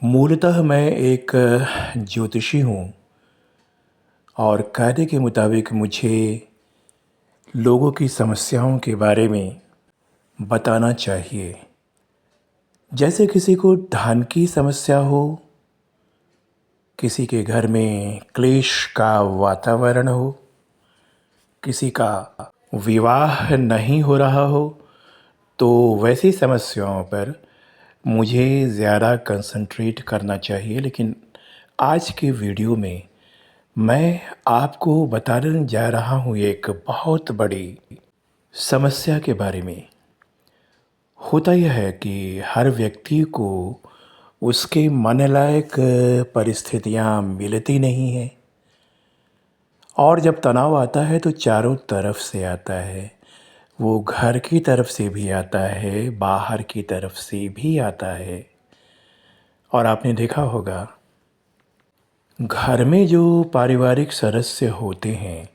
मूलतः मैं एक ज्योतिषी हूँ और कायदे के मुताबिक मुझे लोगों की समस्याओं के बारे में बताना चाहिए। जैसे किसी को धन की समस्या हो, किसी के घर में क्लेश का वातावरण हो, किसी का विवाह नहीं हो रहा हो, तो वैसी समस्याओं पर मुझे ज़्यादा कंसंट्रेट करना चाहिए। लेकिन आज के वीडियो में मैं आपको बताने जा रहा हूँ एक बहुत बड़ी समस्या के बारे में। होता यह है कि हर व्यक्ति को उसके मन लायक परिस्थितियाँ मिलती नहीं हैं और जब तनाव आता है तो चारों तरफ से आता है। वो घर की तरफ से भी आता है, बाहर की तरफ से भी आता है। और आपने देखा होगा, घर में जो पारिवारिक सदस्य होते हैं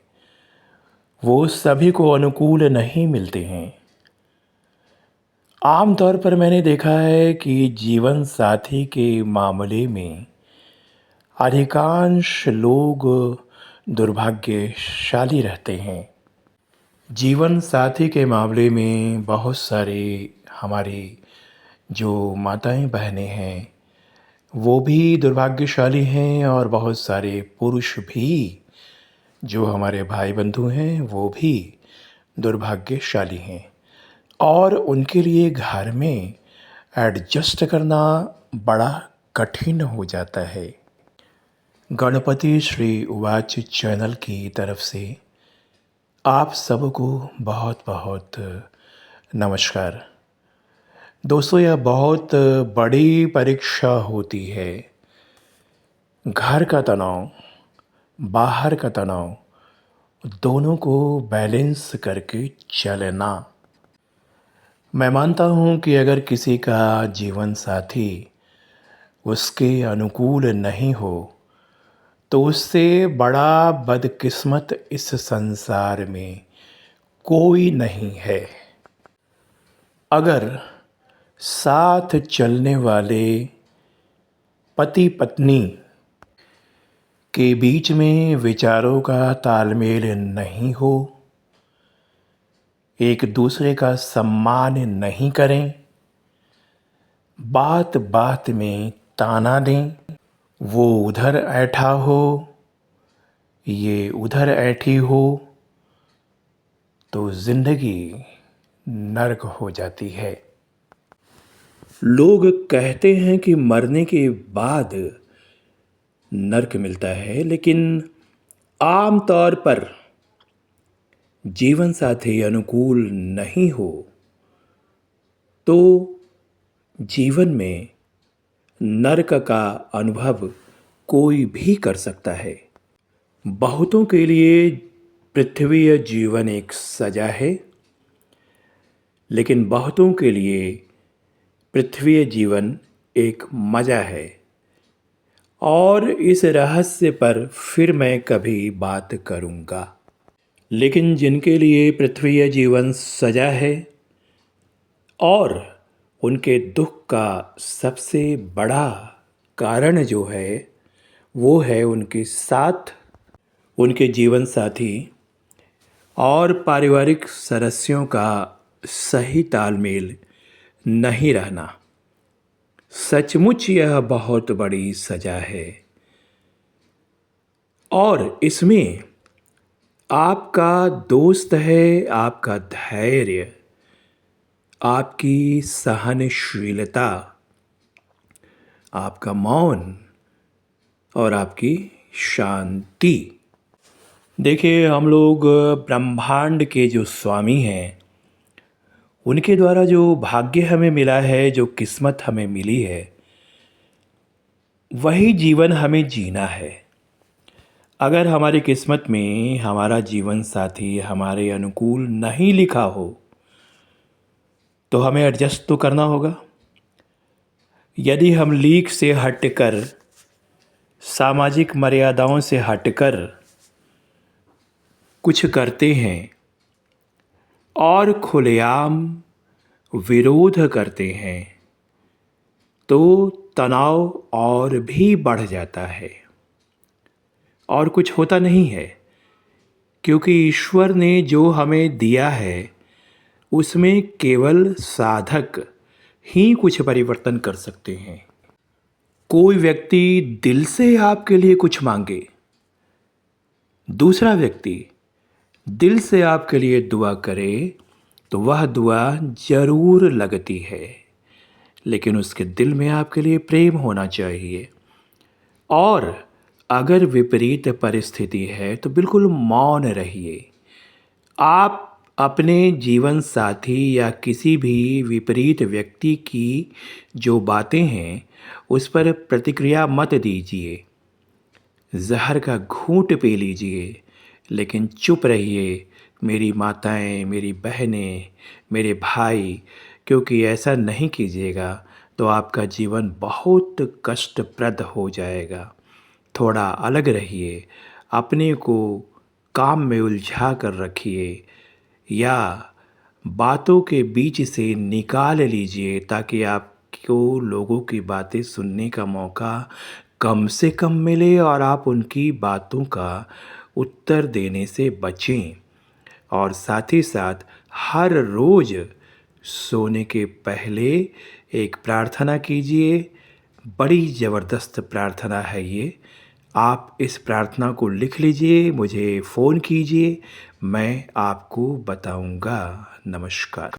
वो सभी को अनुकूल नहीं मिलते हैं। आम तौर पर मैंने देखा है कि जीवन साथी के मामले में अधिकांश लोग दुर्भाग्यशाली रहते हैं। जीवन साथी के मामले में बहुत सारे हमारी जो माताएं बहनें हैं वो भी दुर्भाग्यशाली हैं और बहुत सारे पुरुष भी जो हमारे भाई बंधु हैं वो भी दुर्भाग्यशाली हैं और उनके लिए घर में एडजस्ट करना बड़ा कठिन हो जाता है। गणपति श्री उवाच चैनल की तरफ से आप सबको बहुत बहुत नमस्कार। दोस्तों, यह बहुत बड़ी परीक्षा होती है। घर का तनाव, बाहर का तनाव, दोनों को बैलेंस करके चलना। मैं मानता हूँ कि अगर किसी का जीवन साथी उसके अनुकूल नहीं हो तो उससे बड़ा बदकिस्मत इस संसार में कोई नहीं है। अगर साथ चलने वाले पति पत्नी के बीच में विचारों का तालमेल नहीं हो, एक दूसरे का सम्मान नहीं करें, बात बात में ताना दें, वो उधर ऐठा हो, ये उधर ऐठी हो, तो ज़िंदगी नर्क हो जाती है। लोग कहते हैं कि मरने के बाद नर्क मिलता है, लेकिन आम तौर पर जीवन साथी अनुकूल नहीं हो तो जीवन में नर्क का अनुभव कोई भी कर सकता है। बहुतों के लिए पृथ्वी जीवन एक सजा है, लेकिन बहुतों के लिए पृथ्वी जीवन एक मज़ा है। और इस रहस्य पर फिर मैं कभी बात करूँगा। लेकिन जिनके लिए पृथ्वी जीवन सजा है और उनके दुख का सबसे बड़ा कारण जो है वो है उनके साथ उनके जीवन साथी और पारिवारिक सदस्यों का सही तालमेल नहीं रहना। सचमुच यह बहुत बड़ी सजा है और इसमें आपका दोस्त है, आपका धैर्य, आपकी सहनशीलता, आपका मौन और आपकी शांति। देखिए, हम लोग ब्रह्मांड के जो स्वामी हैं उनके द्वारा जो भाग्य हमें मिला है, जो किस्मत हमें मिली है, वही जीवन हमें जीना है। अगर हमारी किस्मत में हमारा जीवन साथी हमारे अनुकूल नहीं लिखा हो तो हमें एडजस्ट तो करना होगा। यदि हम लीक से हटकर, सामाजिक मर्यादाओं से हटकर कुछ करते हैं और खुलेआम विरोध करते हैं तो तनाव और भी बढ़ जाता है और कुछ होता नहीं है, क्योंकि ईश्वर ने जो हमें दिया है उसमें केवल साधक ही कुछ परिवर्तन कर सकते हैं। कोई व्यक्ति दिल से आपके लिए कुछ मांगे, दूसरा व्यक्ति दिल से आपके लिए दुआ करे तो वह दुआ ज़रूर लगती है, लेकिन उसके दिल में आपके लिए प्रेम होना चाहिए। और अगर विपरीत परिस्थिति है तो बिल्कुल मौन रहिए। आप अपने जीवन साथी या किसी भी विपरीत व्यक्ति की जो बातें हैं उस पर प्रतिक्रिया मत दीजिए। जहर का घूंट पी लीजिए, लेकिन चुप रहिए मेरी माताएं, मेरी बहनें, मेरे भाई, क्योंकि ऐसा नहीं कीजिएगा तो आपका जीवन बहुत कष्टप्रद हो जाएगा। थोड़ा अलग रहिए, अपने को काम में उलझा कर रखिए या बातों के बीच से निकाल लीजिए ताकि आपको लोगों की बातें सुनने का मौका कम से कम मिले और आप उनकी बातों का उत्तर देने से बचें। और साथ ही साथ हर रोज़ सोने के पहले एक प्रार्थना कीजिए। बड़ी ज़बरदस्त प्रार्थना है ये। आप इस प्रार्थना को लिख लीजिए, मुझे फ़ोन कीजिए, मैं आपको बताऊंगा। नमस्कार।